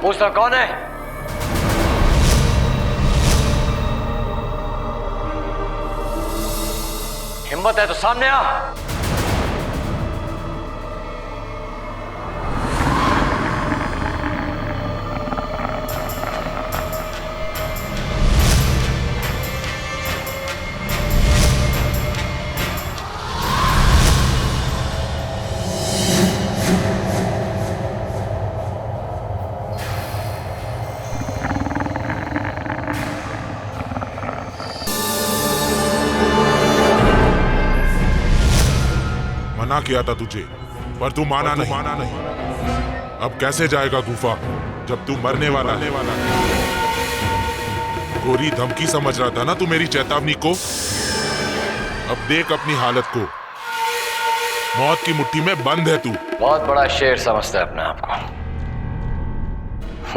पूछना कौन है? हिम्मत है तो सामने आ। मना किया था तुझे, पर तू माना नहीं। अब कैसे जाएगा गुफा जब तू मरने वाला है? गोरी धमकी समझ रहा था ना तू मेरी चेतावनी को। अब देख अपनी हालत को, मौत की मुट्ठी में बंद है तू। बहुत बड़ा शेर समझता है अपने आप को।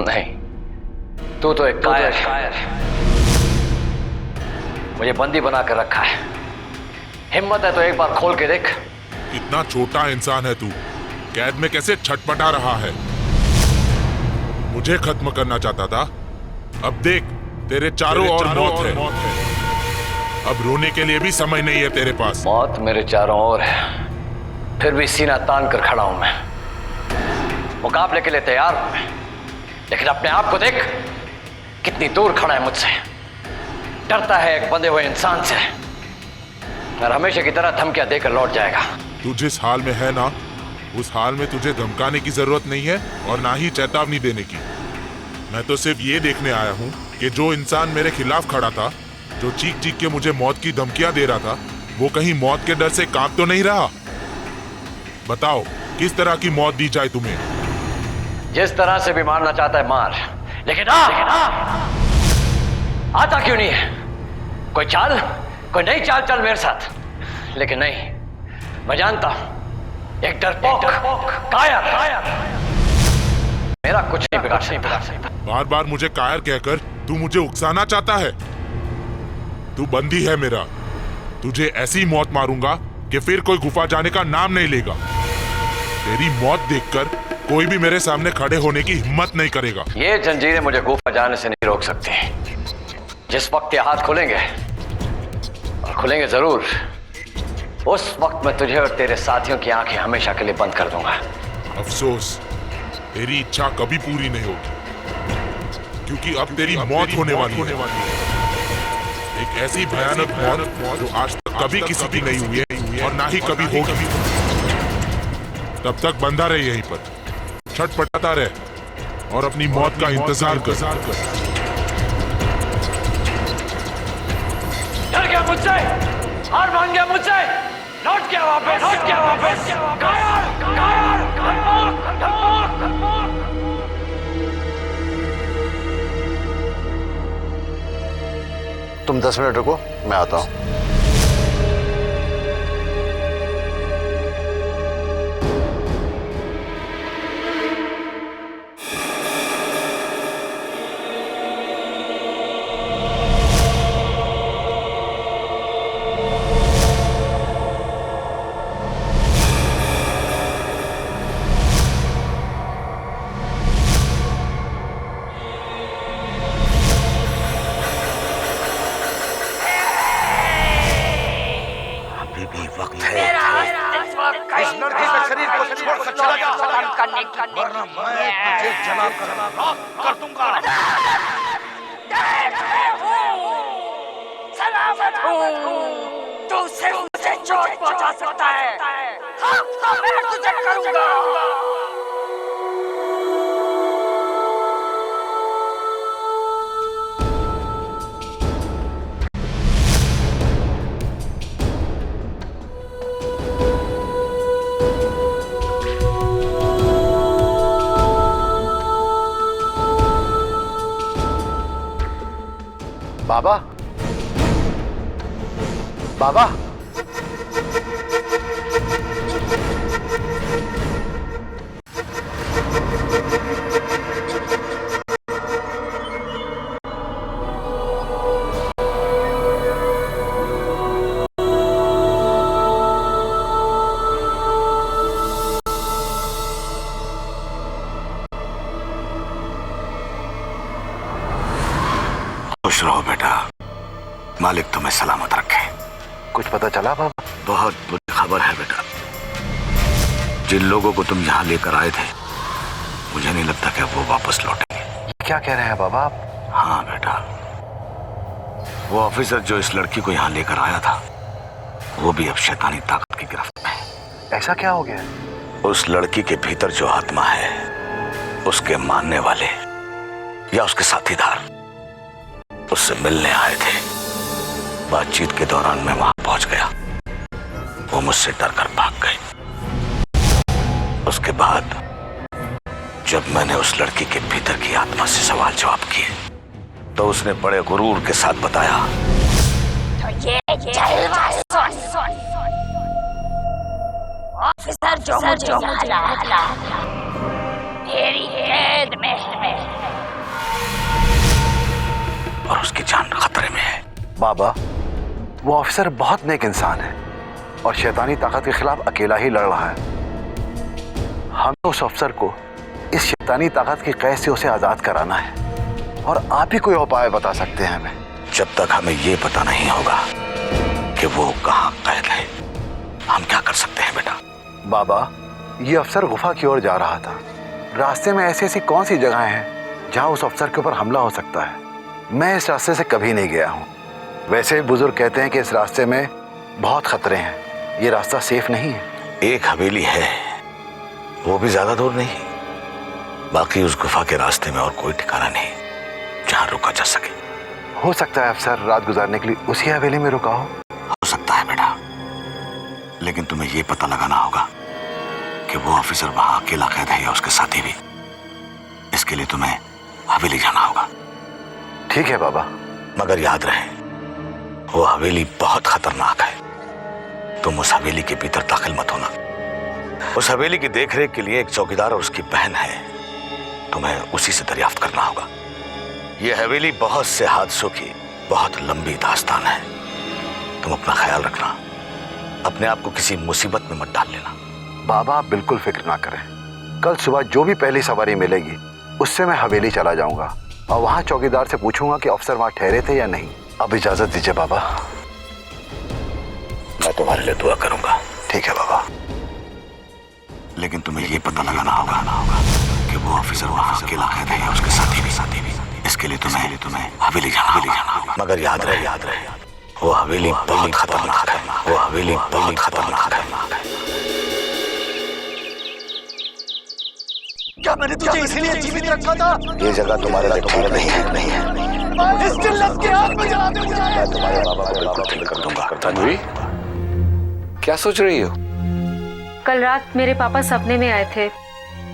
नहीं, तू तो एक कायर है। मुझे बंदी बना कर रखा है। हिम्मत है तो एक बार खोल के देख। इतना छोटा इंसान है तू, कैद में कैसे छटपटा रहा है। मुझे खत्म करना चाहता था, अब देख तेरे चारों ओर मौत है। अब रोने के लिए भी समय नहीं है तेरे पास। मौत मेरे चारों ओर है, फिर भी सीना तान कर खड़ा हूं मैं। मुकाबले के लिए तैयार हूं मैं, लेकिन अपने आप को देख कितनी दूर खड़ा है मुझसे। डरता है एक बंधे हुए इंसान से, और हमेशा की तरह धमकियां देकर लौट जाएगा। तू जिस हाल में है ना, उस हाल में तुझे धमकाने की जरूरत नहीं है और ना ही चेतावनी देने की। मैं तो सिर्फ ये देखने आया हूँ कि जो इंसान मेरे खिलाफ खड़ा था, जो चीख चीख के मुझे मौत की धमकियां दे रहा था, वो कहीं मौत के डर से कांप तो नहीं रहा। बताओ किस तरह की मौत दी जाए तुम्हें? जिस तरह से भी मारना चाहता है मार, लेकिन आता क्यों नहीं है? कोई चाल, कोई नई चाल चल मेरे साथ। लेकिन नहीं, मैं जानता हूं एक डरपोक कायर मेरा कुछ नहीं बिगाड़ सकता। बार बार मुझे कायर कहकर तू मुझे उकसाना चाहता है। तू बंदी है मेरा, तुझे ऐसी मौत मारूंगा कि फिर कोई गुफा जाने का नाम नहीं लेगा। तेरी मौत देखकर कोई भी मेरे सामने खड़े होने की हिम्मत नहीं करेगा। ये जंजीरें मुझे गुफा जाने से नहीं रोक सकती। जिस वक्त ये हाथ खुलेंगे, और खुलेंगे जरूर, उस वक्त मैं तुझे और तेरे साथियों की आंखें हमेशा के लिए बंद कर दूंगा। अफसोस, तेरी इच्छा कभी पूरी नहीं होगी, क्योंकि अब तेरी मौत होने वाली है। एक ऐसी भयानक मौत जो आज तक कभी किसी की नहीं हुई है और ना ही कभी होगी। तब तक बंधा रहे यहीं पर, छटपटाता रहे और अपनी मौत का इंतजार कर। डर गया मुझसे, हार मान गया मुझसे, लौट गया वापस। तुम 10 मिनट रुको, मैं आता हूं। वरना मैं तुझे जलाकर राख कर दूंगा। सलामत हूँ, तू सिर्फ मुझे चोट पहुंचा सकता है। हाँ, मैं तुझे करूंगा। बाबा, बाबा, खुश रहो बेटा, मालिक तुम्हें सलामत रखे। कुछ पता चला बाबा? बहुत बुरी खबर है बेटा। जिन लोगों को तुम यहाँ लेकर आए थे, मुझे नहीं लगता कि वो वापस लौटेंगे। क्या कह रहे हैं बाबा आप? हाँ बेटा, वो ऑफिसर जो इस लड़की को यहाँ लेकर आया था, वो भी अब शैतानी ताकत की गिरफ्त में है। ऐसा क्या हो गया? उस लड़की के भीतर जो आत्मा है, उसके मानने वाले या उसके साथीदार उससे मिलने आए थे। बातचीत के दौरान मैं वहां पहुंच गया, वो मुझसे डर कर भाग गए। उसके बाद जब मैंने उस लड़की के भीतर की आत्मा से सवाल जवाब किए, तो उसने बड़े गुरूर के साथ बताया, तो ये जलवा सुन। ऑफिसर जो मुझे ला मेरी कैद में है और उसकी जान खतरे में है। बाबा, वो ऑफिसर बहुत नेक इंसान है और शैतानी ताकत के खिलाफ अकेला ही लड़ रहा है। हमें उस अफसर को इस शैतानी ताकत की कैद से उसे आजाद कराना है और आप ही कोई उपाय बता सकते हैं हमें। जब तक हमें ये पता नहीं होगा कि वो कहाँ कैद है, हम क्या कर सकते हैं बेटा? बाबा, ये अफसर गुफा की ओर जा रहा था। रास्ते में ऐसी ऐसी कौन सी जगह हैं जहां उस अफसर के ऊपर हमला हो सकता है? मैं इस रास्ते से कभी नहीं गया हूँ। वैसे भी बुजुर्ग कहते हैं कि इस रास्ते में बहुत खतरे हैं, ये रास्ता सेफ नहीं है। एक हवेली है, वो भी ज्यादा दूर नहीं। बाकी उस गुफा के रास्ते में और कोई ठिकाना नहीं जहाँ रुका जा सके। हो सकता है अफसर रात गुजारने के लिए उसी हवेली में रुका हो सकता है बेटा, लेकिन तुम्हें ये पता लगाना होगा कि वो ऑफिसर वहां अकेला कैद है या उसके साथी भी। इसके लिए तुम्हें हवेली जाना होगा। ठीक है बाबा, मगर याद रहे, वो हवेली बहुत खतरनाक है। तुम उस हवेली के भीतर दाखिल मत होना। उस हवेली की देखरेख के लिए एक चौकीदार और उसकी बहन है, तुम्हें उसी से दरियाफ्त करना होगा। ये हवेली बहुत से हादसों की बहुत लंबी दास्तान है। तुम अपना ख्याल रखना, अपने आप को किसी मुसीबत में मत डाल लेना। बाबा आप बिल्कुल फिक्र ना करें। कल सुबह जो भी पहली सवारी मिलेगी उससे मैं हवेली चला जाऊंगा और वहां चौकीदार से पूछूंगा कि अफसर वहां ठहरे थे या नहीं। अब इजाजत दीजिए बाबा। मैं तुम्हारे लिए दुआ करूंगा। ठीक है बाबा। लेकिन तुम्हें यह पता लगाना होगा कि वो ऑफिसर वहां अकेला कैद है या उसके साथी भी। इसके लिए तुम्हें हवेली जाना होगा। मगर याद रहे वो हवेली बहुत खतरनाक है। वो हवेली बहुत खतरनाक है। क्या मैंने तुझे इसीलिए जीवित रखा था? ये जगह तुम्हारे लिए ठीक नहीं है। इस जिल्लत के आग में जला दे मुझे। मैं तुम्हारे बाबा को बिल्कुल ठीक कर दूंगा। तन्वी, क्या सोच रही हो? कल रात मेरे पापा सपने में आए थे।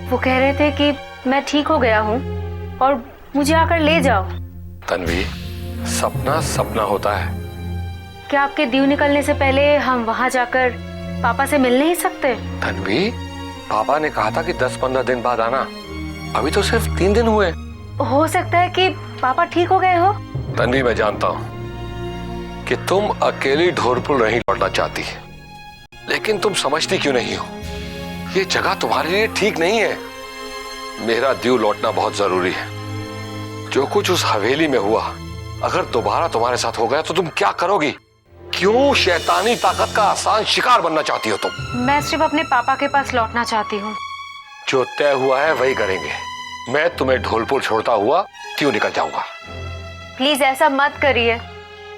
वो कह रहे थे कि मैं ठीक हो गया हूँ और मुझे आकर ले जाओ। तन्वी, सपना सपना होता है। क्या आपके दीव निकलने से पहले हम वहाँ जाकर पापा से मिल नहीं सकते? तन्वी, पापा ने कहा था कि 10-15 दिन बाद आना। अभी तो सिर्फ 3 दिन हुए। हो सकता है कि पापा ठीक हो गए हो। तन्वी, मैं जानता हूँ कि तुम अकेली ढोरपुल नहीं लौटना चाहती, लेकिन तुम समझती क्यों नहीं हो? ये जगह तुम्हारे लिए ठीक नहीं है। मेरा दीव लौटना बहुत जरूरी है। जो कुछ उस हवेली में हुआ, अगर दोबारा तुम्हारे साथ हो गया तो तुम क्या करोगी? क्यों शैतानी ताकत का आसान शिकार बनना चाहती हो तुम? मैं सिर्फ अपने पापा के पास लौटना चाहती हूँ। जो तय हुआ है वही करेंगे। मैं तुम्हें ढोलपुर छोड़ता हुआ क्यों निकल जाऊंगा? प्लीज ऐसा मत करिए,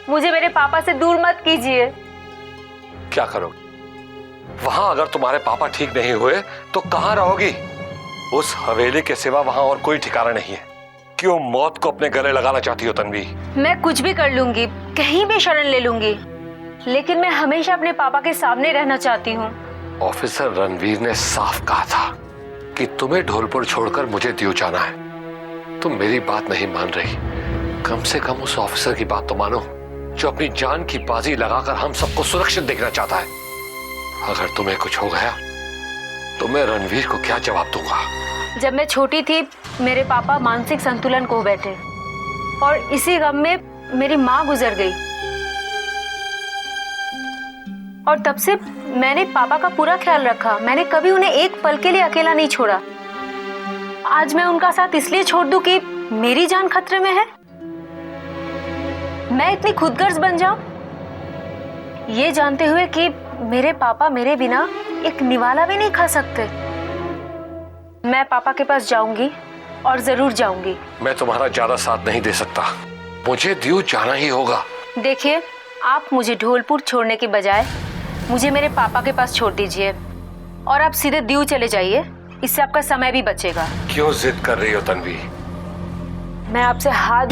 मुझे मेरे पापा से दूर मत कीजिए। क्या करोगे? वहां अगर तुम्हारे पापा ठीक नहीं हुए तो कहां रहोगी? उस हवेली के सिवा वहां और कोई ठिकाना नहीं है। क्यों मौत को अपने गले लगाना चाहती हो तन्वी? मैं कुछ भी कर लूंगी, कहीं भी शरण ले लूंगी, लेकिन मैं हमेशा अपने पापा के सामने रहना चाहती हूँ। ऑफिसर रणवीर ने साफ कहा था कि तुम्हें ढोलपुर छोड़कर मुझे दीव जाना है। तुम मेरी बात नहीं मान रही। कम से कम उस ऑफिसर की बात तो मानो जो अपनी जान की बाजी लगाकर हम सबको सुरक्षित देखना चाहता है। अगर तुम्हें कुछ हो गया तो मैं रणवीर को क्या जवाब दूंगा? जब मैं छोटी थी मेरे पापा मानसिक संतुलन खो बैठे और इसी गम में मेरी माँ गुजर गई और तब से मैंने पापा का पूरा ख्याल रखा। मैंने कभी उन्हें एक पल के लिए अकेला नहीं छोड़ा। आज मैं उनका साथ इसलिए छोड़ दूं कि मेरी जान खतरे में है? मैं इतनी खुदगर्ज बन जाऊं, ये जानते हुए कि मेरे पापा मेरे बिना एक निवाला भी नहीं खा सकते। मैं पापा के पास जाऊंगी और जरूर जाऊंगी। मैं तुम्हारा ज्यादा साथ नहीं दे सकता, मुझे दीव जाना ही होगा। देखिए, आप मुझे ढोलपुर छोड़ने के बजाय मुझे मेरे पापा के पास छोड़ दीजिए और आप सीधे दीव चले जाइए, इससे आपका समय भी बचेगा। क्यों जिद कर रही हो तन्वी? मैं आपसे हाथ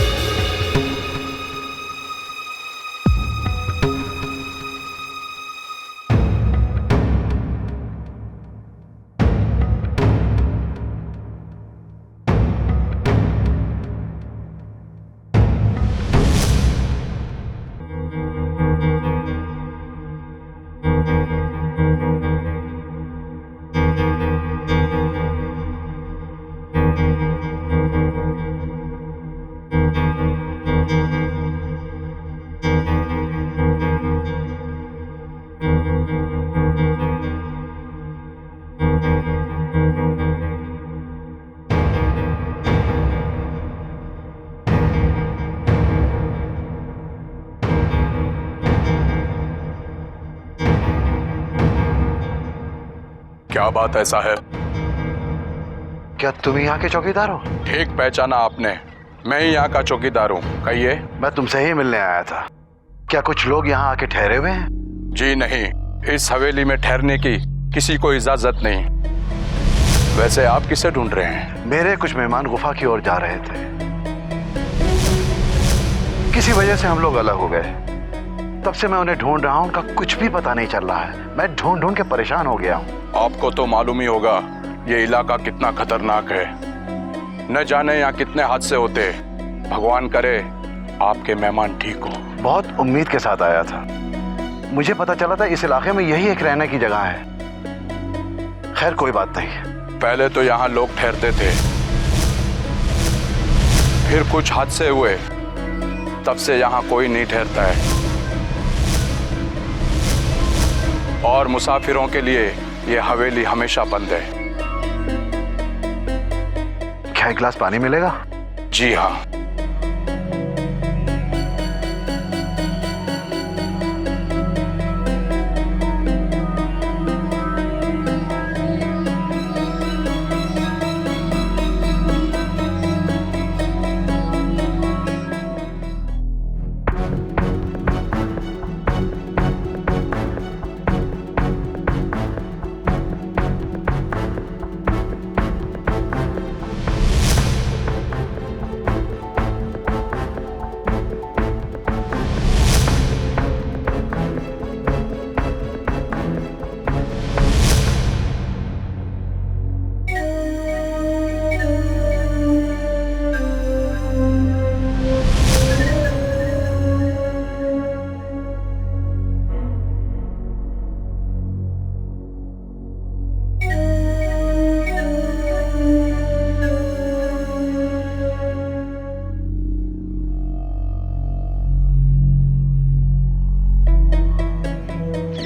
क्या बात ऐसा है? क्या तुम यहाँ के चौकीदार हो? ठीक पहचाना आपने, मैं ही यहाँ का चौकीदार हूँ। कहिए। मैं तुमसे ही मिलने आया था। क्या कुछ लोग यहाँ आके ठहरे हुए हैं? जी नहीं, इस हवेली में ठहरने की किसी को इजाजत नहीं। वैसे आप किसे ढूंढ रहे हैं? मेरे कुछ मेहमान गुफा की ओर जा रहे थे, किसी वजह से हम लोग अलग हो गए। तब से मैं उन्हें ढूंढ रहा हूँ, उनका कुछ भी पता नहीं चल रहा है। मैं ढूंढ ढूंढ के परेशान हो गया हूँ। आपको तो मालूम ही होगा ये इलाका कितना खतरनाक है। न जाने यहाँ कितने हादसे होते। भगवान करे आपके मेहमान ठीक हो। बहुत उम्मीद के साथ आया था। मुझे पता चला था इस इलाके में यही एक रहने की जगह है। खैर कोई बात नहीं। पहले तो यहाँ लोग ठहरते थे, फिर कुछ हादसे हुए, तब से यहाँ कोई नहीं ठहरता है। और मुसाफिरों के लिए ये हवेली हमेशा बंद है। क्या एक गिलास पानी मिलेगा? जी हाँ।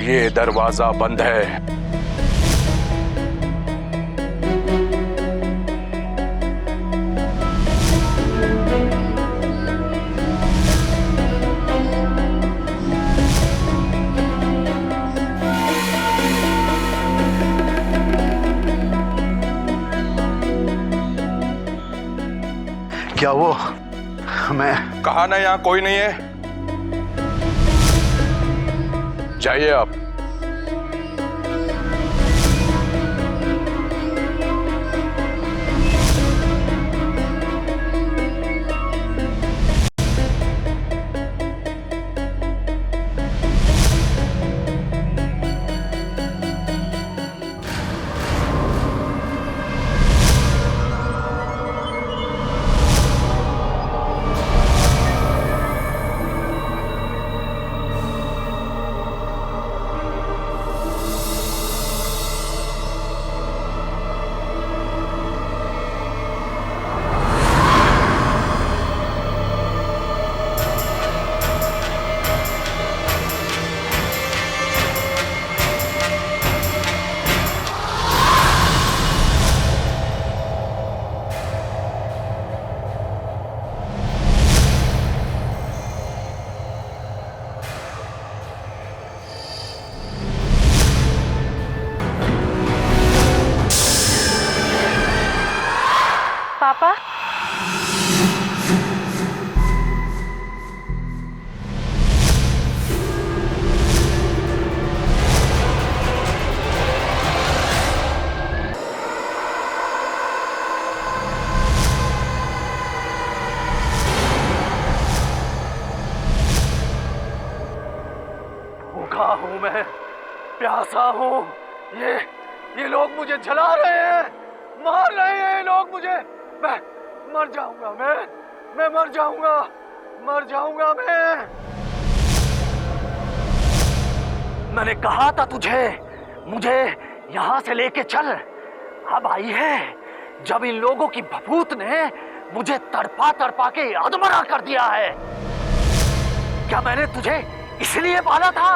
ये दरवाजा बंद है। क्या वो? मैं कहा ना यहाँ कोई नहीं है। जाइए आप। मैं, प्यासा हूँ। ये लोग मुझे जला रहे हैं, मार रहे हैं ये लोग मुझे। मैं मर जाऊंगा, मैं मर जाऊंगा मैं। मैंने कहा था तुझे, मुझे यहाँ से लेके चल। अब आई है जब इन लोगों की भभूत ने मुझे तड़पा तड़पा के अधमरा कर दिया है। क्या मैंने तुझे इसलिए पाला था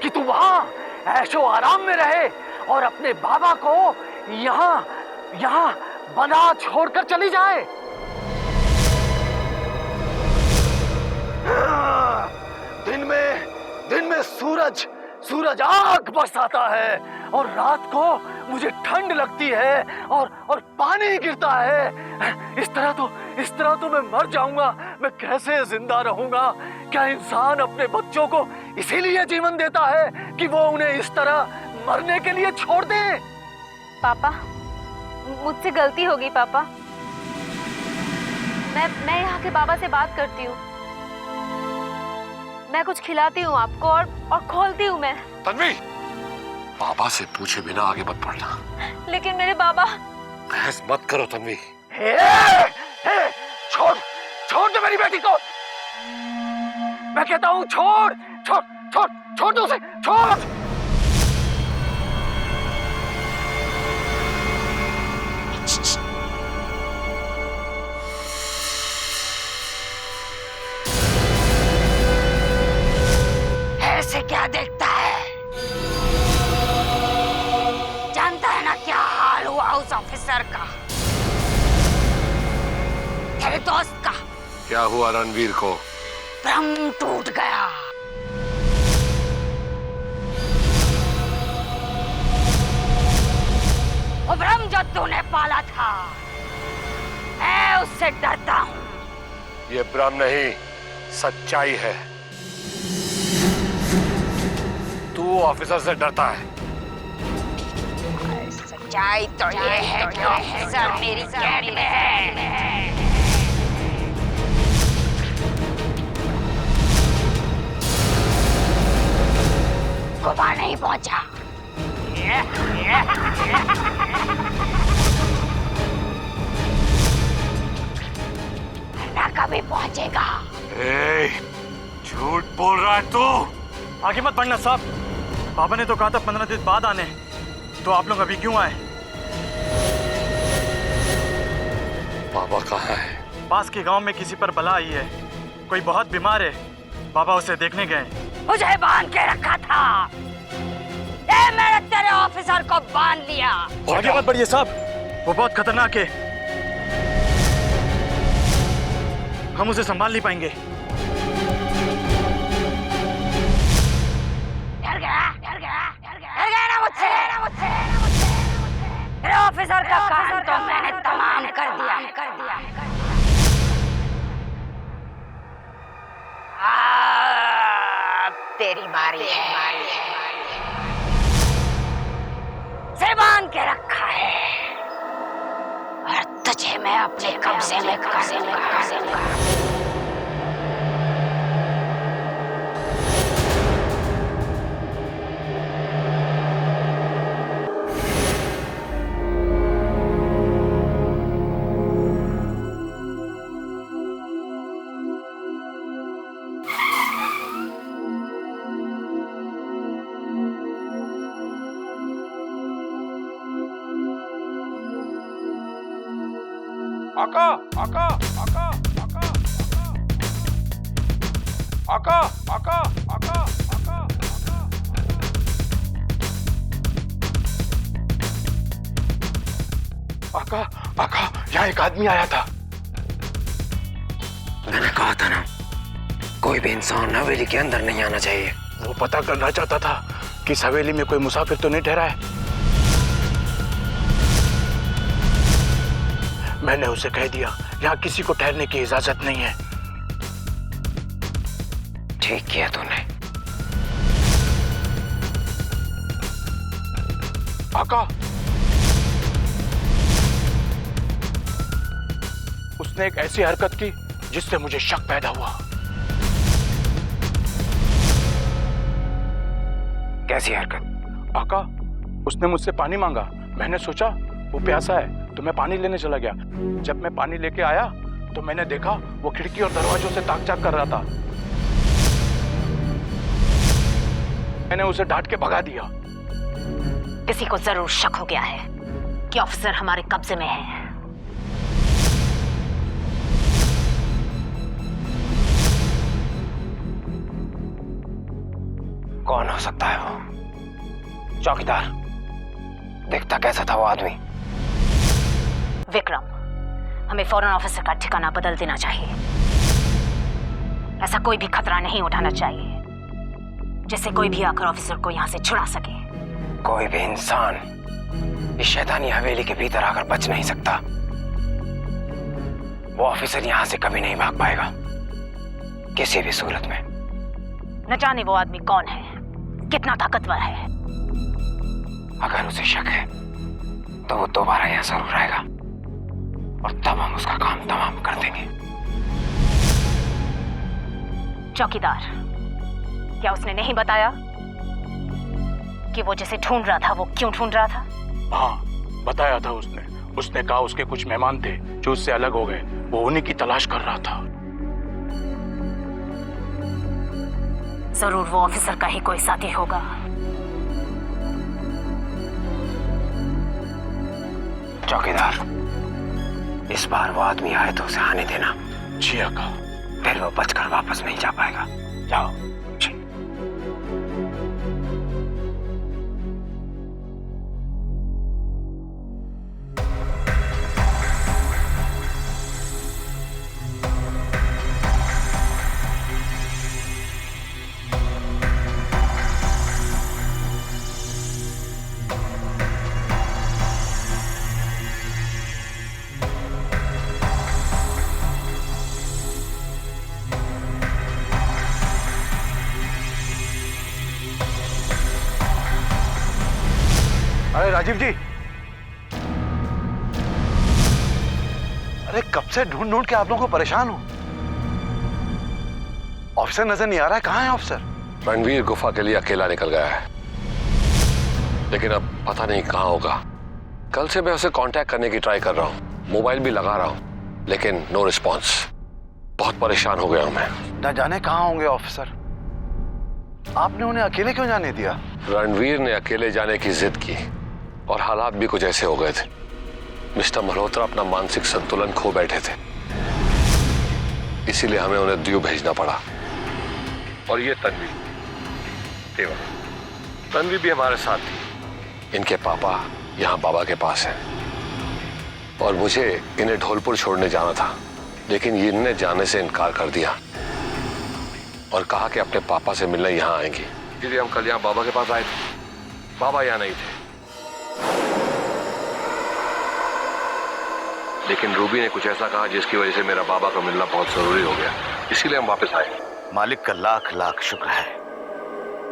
कि तू वहां ऐशो आराम में रहे और अपने बाबा को यहाँ बना छोड़कर चली जाए? दिन में सूरज आग बरसाता है और रात को मुझे ठंड लगती है और पानी गिरता है। इस तरह तो मैं मर जाऊंगा। मैं कैसे जिंदा रहूंगा? क्या इंसान अपने बच्चों को इसीलिए जीवन देता है कि वो उन्हें इस तरह मरने के लिए छोड़ दे? पापा, मुझसे गलती होगी पापा। मैं यहाँ के बाबा से बात करती हूँ। मैं कुछ खिलाती हूँ आपको और खोलती हूँ मैं। तन्वी, बाबा से पूछे बिना आगे मत बढ़ना। लेकिन मेरे बाबा। बहस मत करो तन्वी। छोड़ दे मेरी बेटी को। मैं कहता हूँ छोड़ दो उसे, छोड़। ऐसे क्या देखता है? जानता है ना क्या हाल हुआ उस ऑफिसर का, तेरे दोस्त का? क्या हुआ रणवीर को? भ्रम टूट गया। वो भ्रम जो तूने पाला था, मैं उससे डरता हूँ। ये भ्रम नहीं, सच्चाई है। तू ऑफिसर से डरता है। सच्चाई तो ये है कि ऑफिसर मेरी कैद में है। गुफा नहीं पहुंचा, ना कभी पहुंचेगा। झूठ बोल रहा है तू। आगे मत बढ़ना साहब। पापा ने तो कहा था 15 दिन बाद आने, तो आप लोग अभी क्यों आए? बाबा कहाँ है? पास के गांव में किसी पर बला आई है, कोई बहुत बीमार है। बाबा उसे देखने गए। मुझे बांध के रखा था, ये मैंने तेरे ऑफिसर को बांध लिया। आगे मत बढ़िए साहब, वो बहुत खतरनाक है, हम उसे संभाल नहीं पाएंगे। डर गया ना मुझसे। तेरे ऑफिसर का काम तो मैंने तमाम कर दिया। अब तेरी बारी है। से बांध के रखा है और तुझे मैं अपने कब्जे में कर लूंगा। आका आका आका आका आका आका आका आका आका आका, यहाँ एक आदमी आया था। मैंने कहा था ना, कोई भी इंसान हवेली के अंदर नहीं आना चाहिए। वो पता करना चाहता था कि इस हवेली में कोई मुसाफिर तो नहीं ठहरा है। मैंने उसे कह दिया यहाँ किसी को ठहरने की इजाजत नहीं है। ठीक किया तूने। आका, उसने एक ऐसी हरकत की जिससे मुझे शक पैदा हुआ। कैसी हरकत? आका, उसने मुझसे पानी मांगा। मैंने सोचा वो प्यासा है तो मैं पानी लेने चला गया। जब मैं पानी लेके आया तो मैंने देखा वो खिड़की और दरवाजों से ताक-झाक कर रहा था। मैंने उसे डांट के भगा दिया। किसी को जरूर शक हो गया है कि ऑफिसर हमारे कब्जे में है। कौन हो सकता है वो? चौकीदार, देखता कैसा था वो आदमी? विक्रम, हमें फौरन ऑफिसर का ठिकाना बदल देना चाहिए। ऐसा कोई भी खतरा नहीं उठाना चाहिए जिससे कोई भी आकर ऑफिसर को यहां से छुड़ा सके। कोई भी इंसान इस शैतानी हवेली के भीतर आकर बच नहीं सकता। वो ऑफिसर यहां से कभी नहीं भाग पाएगा, किसी भी सूरत में। न जाने वो आदमी कौन है, कितना ताकतवर है। अगर उसे शक है तो वो दोबारा यहां जरूर आएगा और तब हम उसका काम तमाम कर देंगे। चौकीदार, क्या उसने नहीं बताया कि वो जिसे ढूंढ रहा था वो क्यों ढूंढ रहा था? हाँ, बताया था उसने। उसने कहा उसके कुछ मेहमान थे जो उससे अलग हो गए, वो उन्हीं की तलाश कर रहा था। जरूर वो ऑफिसर का ही कोई साथी होगा। चौकीदार, इस बार वो आदमी आए तो उसे आने देना। जी आका। फिर वो बचकर वापस नहीं जा पाएगा। जाओ। जी। अरे राजीव जी, अरे कब से ढूंढ ढूंढ के आप लोगों को परेशान हूं। ऑफिसर नजर नहीं आ रहा है, कहां है ऑफिसर? रणवीर गुफा के लिए अकेला निकल गया है, लेकिन अब पता नहीं कहां होगा। कल से मैं उसे कांटेक्ट करने की ट्राई कर रहा हूं, मोबाइल भी लगा रहा हूं, लेकिन नो रिस्पॉन्स। बहुत परेशान हो गया हूं मैं। न जाने कहां होंगे ऑफिसर। आपने उन्हें अकेले क्यों जाने दिया? रणवीर ने अकेले जाने की जिद की और हालात भी कुछ ऐसे हो गए थे। मिस्टर मल्होत्रा अपना मानसिक संतुलन खो बैठे थे, इसीलिए हमें उन्हें द्वीप भेजना पड़ा। और ये तन्वी भी हमारे साथ थी। इनके पापा यहाँ बाबा के पास हैं और मुझे इन्हें ढोलपुर छोड़ने जाना था, लेकिन इन्हें जाने से इनकार कर दिया और कहा कि अपने पापा से मिलने यहाँ आएंगी। इसलिए हम कल यहाँ बाबा के पास आए थे। बाबा यहाँ नहीं थे, लेकिन रूबी ने कुछ ऐसा कहा जिसकी वजह से मेरा बाबा को मिलना बहुत जरूरी हो गया, इसीलिए हम वापस आए। मालिक का लाख लाख शुक्र है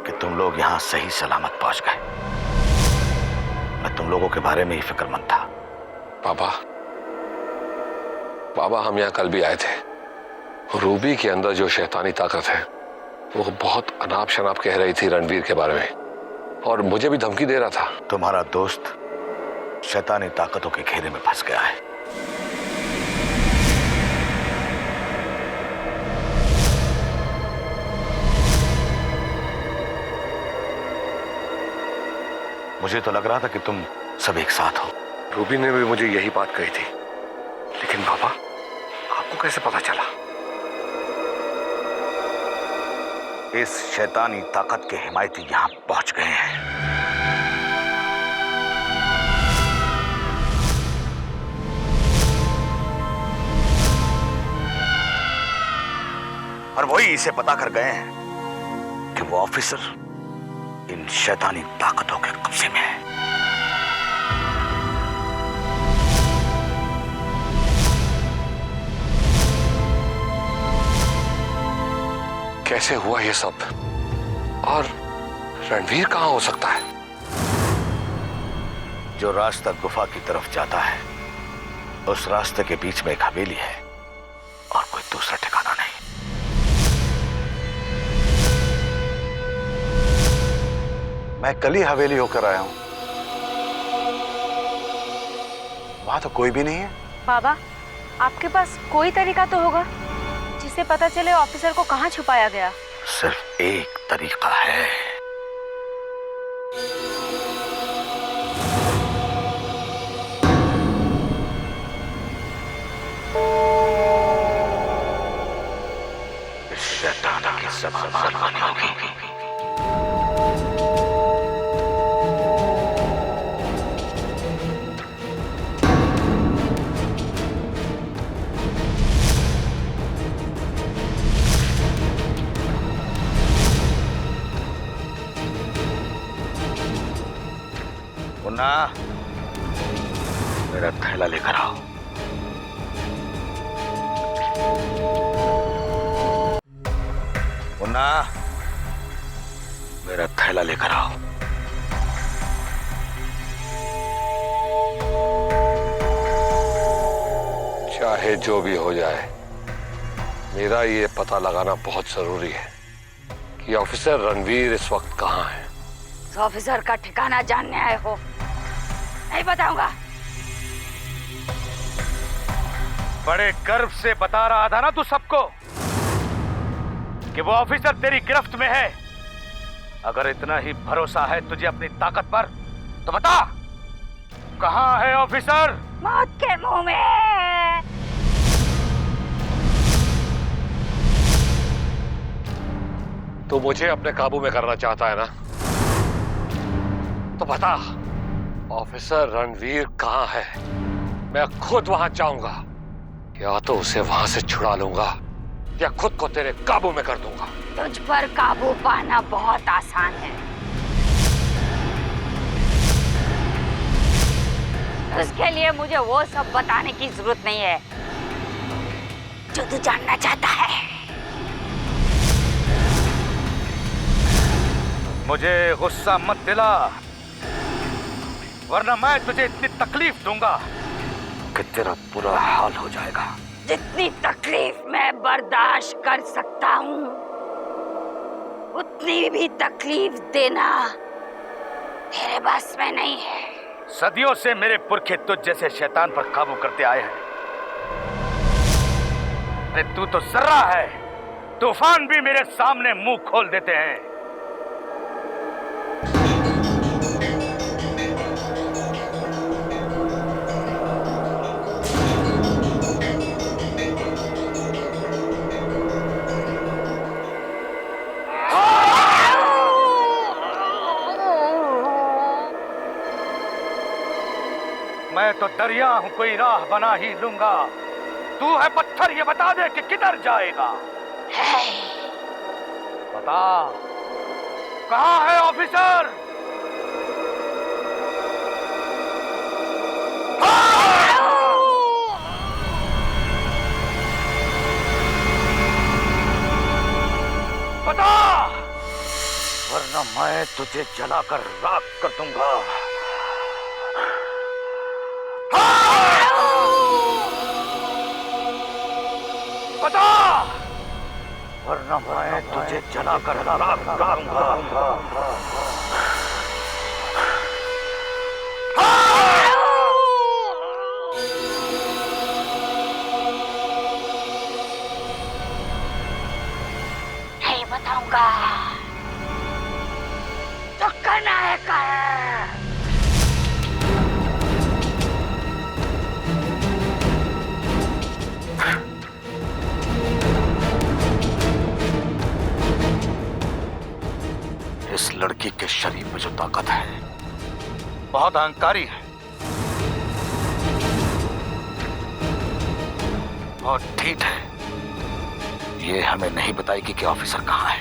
कि तुम लोग यहाँ सही सलामत पहुंच गए। मैं तुम लोगों के बारे में ही फिक्रमंद था। बाबा हम यहाँ कल भी आए थे। रूबी के अंदर जो शैतानी ताकत है वो बहुत अनाप शनाप कह रही थी रणवीर के बारे में और मुझे भी धमकी दे रहा था। तुम्हारा दोस्त शैतानी ताकतों के घेरे में फंस गया है। मुझे तो लग रहा था कि तुम सब एक साथ हो। रूबी ने भी मुझे यही बात कही थी, लेकिन बाबा आपको कैसे पता चला? इस शैतानी ताकत के हिमायती यहां पहुंच गए हैं। और वही इसे पता कर गए हैं कि वो ऑफिसर इन शैतानी ताकतों के कब्जे में है। कैसे हुआ ये सब? और रणवीर कहां हो सकता है? जो रास्ता गुफा की तरफ जाता है उस रास्ते के बीच में एक हवेली है और कोई दूसरा ठिकाना नहीं। मैं कल ही हवेली होकर आया हूं। वहां तो कोई भी नहीं है। बाबा, आपके पास कोई तरीका तो होगा जिससे पता चले ऑफिसर को कहाँ छुपाया गया। सिर्फ एक तरीका है। इस शैतान की ज़बान खुलवानी होगी। मुन्ना, मेरा थैला लेकर आओ। मुन्ना, मेरा थैला लेकर आओ। चाहे जो भी हो जाए, मेरा ये पता लगाना बहुत जरूरी है कि ऑफिसर रणवीर इस वक्त कहाँ है। उस ऑफिसर का ठिकाना जानने आए हो? नहीं बताऊंगा। बड़े गर्व से बता रहा था ना तू सबको कि वो ऑफिसर तेरी गिरफ्त में है। अगर इतना ही भरोसा है तुझे अपनी ताकत पर, तो बता कहाँ है ऑफिसर? मौत के मुंह में। तो मुझे अपने काबू में करना चाहता है ना, तो बता ऑफिसर रणवीर कहाँ है। मैं खुद वहां जाऊंगा, या तो उसे वहां से छुड़ा लूंगा या खुद को तेरे काबू में कर दूंगा। तुझ पर काबू पाना बहुत आसान है। उसके लिए मुझे वो सब बताने की जरूरत नहीं है जो तू जानना चाहता है। मुझे गुस्सा मत दिला, वरना मैं तुझे इतनी तकलीफ दूंगा कि तेरा बुरा हाल हो जाएगा। जितनी तकलीफ मैं बर्दाश्त कर सकता हूँ, उतनी भी तकलीफ देना तेरे बस में नहीं है। सदियों से मेरे पुरखे तुझ जैसे शैतान पर काबू करते आए हैं। अरे तू तो जर्रा है, तूफान भी मेरे सामने मुंह खोल देते हैं। मैं तो दरिया हूं, कोई राह बना ही लूंगा। तू है पत्थर, ये बता दे कि किधर जाएगा। बता कहाँ है ऑफिसर? बता, वरना मैं तुझे जलाकर राख कर दूंगा। बता, वरना मैं तुझे जलाकर राख कर दूंगा। नहीं बताऊंगा तो करना है कर। इस लड़की के शरीर में जो ताकत है, बहुत अहंकारी है और ठीक है। ये हमें नहीं बताएगी कि ऑफिसर कहाँ है।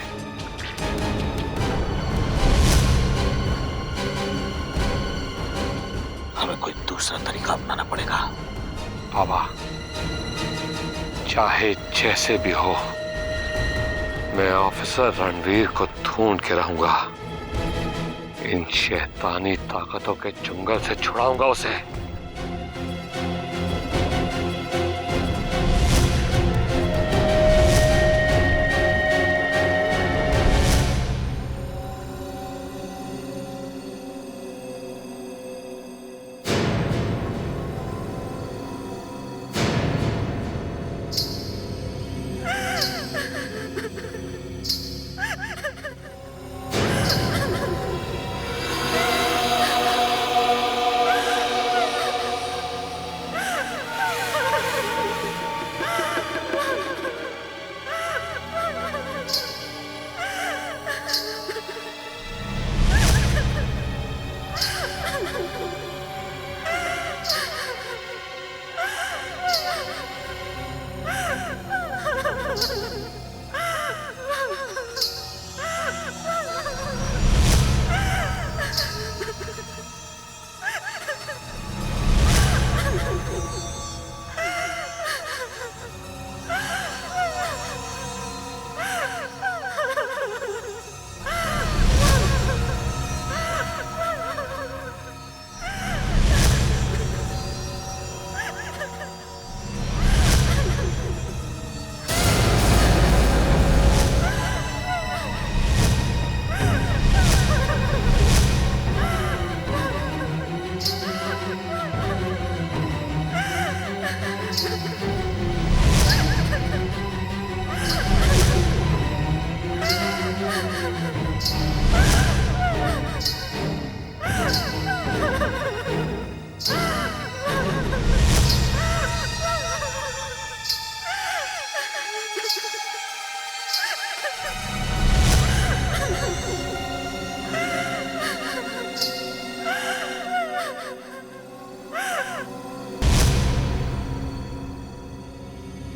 हमें कोई दूसरा तरीका अपनाना पड़ेगा। बाबा, चाहे जैसे भी हो, मैं ऑफिसर रणवीर को ढूंढ के रहूंगा। इन शैतानी ताकतों के जंगल से छुड़ाऊंगा उसे।